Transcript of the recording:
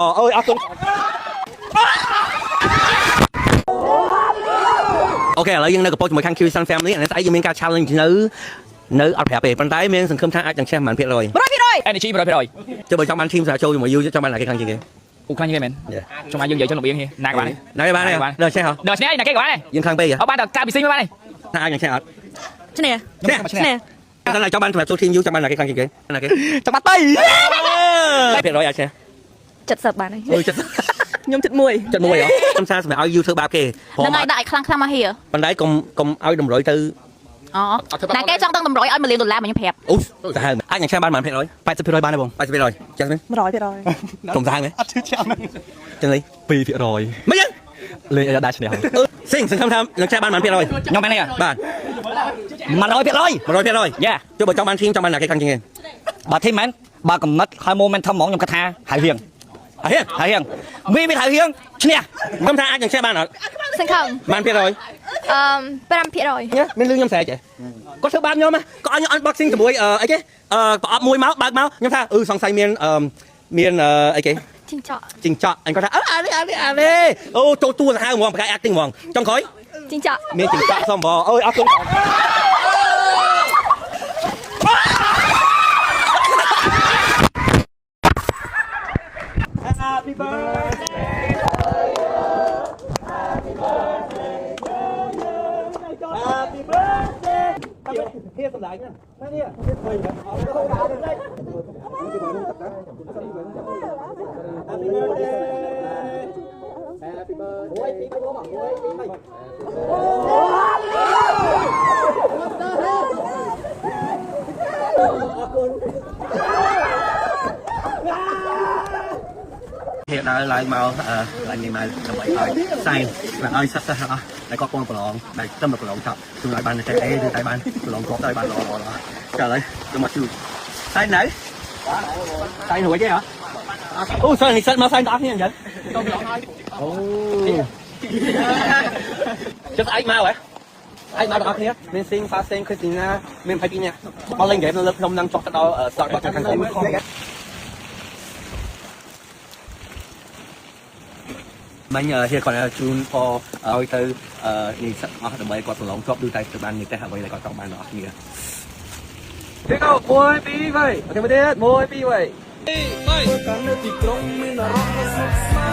ơi áo ok ឥឡូវយើងនៅកំពុងជាមួយខាង Q-Sun Family នេះស្អែកយើងមានការ challenge នៅអត់ប្រាប់ទេប៉ុន្តែមានសង្ឃឹមថាអាចនឹងឈ្នះប៉ុន្មាន%? Energy 100%ចុះបើចង់បាន team ស្រាចូលជាមួយយូរចង់បានណាគេខាងជាងគេ អូខ្លាំងជាងគេមែនចង់ឲ្យយើងនិយាយចុះរបៀងនេះណាក៏បានណាគេបានដែរដល់ឈ្នះហ៎ដល់ឈ្នះណាគេក៏បានដែរយើងខ្លាំងពេកហ៎អត់បានតែកាពីស៊ីមិនបានទេថាអាចនឹងឈ្នះអត់ឈ្នះតែចង់បានសម្រាប់ចូល team យូរចង់បានណាគេខាងជាងគេណាគេចង់បាត់ទៅ%អាចឈ្នះ70បានហើយអូ70ខ្ញុំ71ហ៎ខ្ញុំថាសម្រាប់ឲ្យយូរធ្វើបាបគេហ្នឹងហើយដាក់ឲ្យខ្លាំងមកហៀប៉ុន្តែកុំឲ្យតម្រុយទៅអូណាគេចង់តម្រុយឲ្យ$1លានមកខ្ញុំប្រាប់អូសាហាវអាចនឹងឈ្នះបានប៉ុន្មាន%? 80%បានទេបង80%ចាស់មែន100%ខ្ញុំសាហាវមែនអត់ឈឺចាំហ្នឹងចឹងនេះ2%មិនចឹងលេងឲ្យដាច់ឈ្នះហើយសង្ឃឹមថានឹងឈ្នះបានប៉ុន្មាន%? ខ្ញុំបានទេបាទ100%យ៉ាចុះបើចង់បាន team ចង់បានណាគេខាងជាងគេបើ team មែនបើកំណត់ឲ្យ momentum ហ្មងខ្ញុំគិតថាហើយរៀងមានហើយរៀងឈ្នះខ្ញុំថាអាចនឹងឈ្នះបានអត់សង្ឃឹមបាន%? 5%មានលឺខ្ញុំស្រែកចេះគាត់ធ្វើបានខ្ញុំគាត់ឲ្យ unboxing ជាមួយអីគេប្រអប់មួយមកបើកមកខ្ញុំថាសង្ស័យមានអីគេជីងចក់អញគាត់ថាអានេះអូចូលតួសាហាវហ្មងប្រកាស acting ហ្មងចុងក្រោយជីងចក់មានជីងចក់សមបងអើយអរគុណHappy birthday Happy birthday hierសម្ដែងណានេះHappy birthday Happy birthday ទីបងមកអរគុណហេតុដើរឡើងមកឡើងនេះមកដើម្បីឲ្យសែងឲ្យសិស្សអស់តែគាត់ពងប្រឡងតែត្រឹមតែប្រឡងចប់ជួយឲ្យបានតែអេឬតែបានប្រឡងគាត់តែបានល្អចាឥឡូវទៅមកជួយសែងនៅសែងរួចទេហ៎អូសែងនេះសិតមកសែងដល់គ្នាអញ្ចឹងទៅប្រឡងហើយអូចិត្តស្អែកមកហ៎ឯងមកដល់គ្នាមានស៊ីងហ្វាសេងគ្រីស្ទីណាមាន22នាក់មកលេងហ្គេមនៅលើខ្ញុំនឹងចុះទៅដល់ start របស់ខាងខ្ញុំមិញហៀគាត់ជូនឲ្យទៅនេះសិតអស់ដើម្បីគាត់ប្រឡងជាប់ដូចតែទៅបាននេះតែអ្វីដែលគាត់ចង់បានដល់គ្នាទេកោ1 2 3អូខេមកទៀត1 2 3កាន់នៅទីក្រុងមានអារម្មណ៍ស្មុគស្មាញ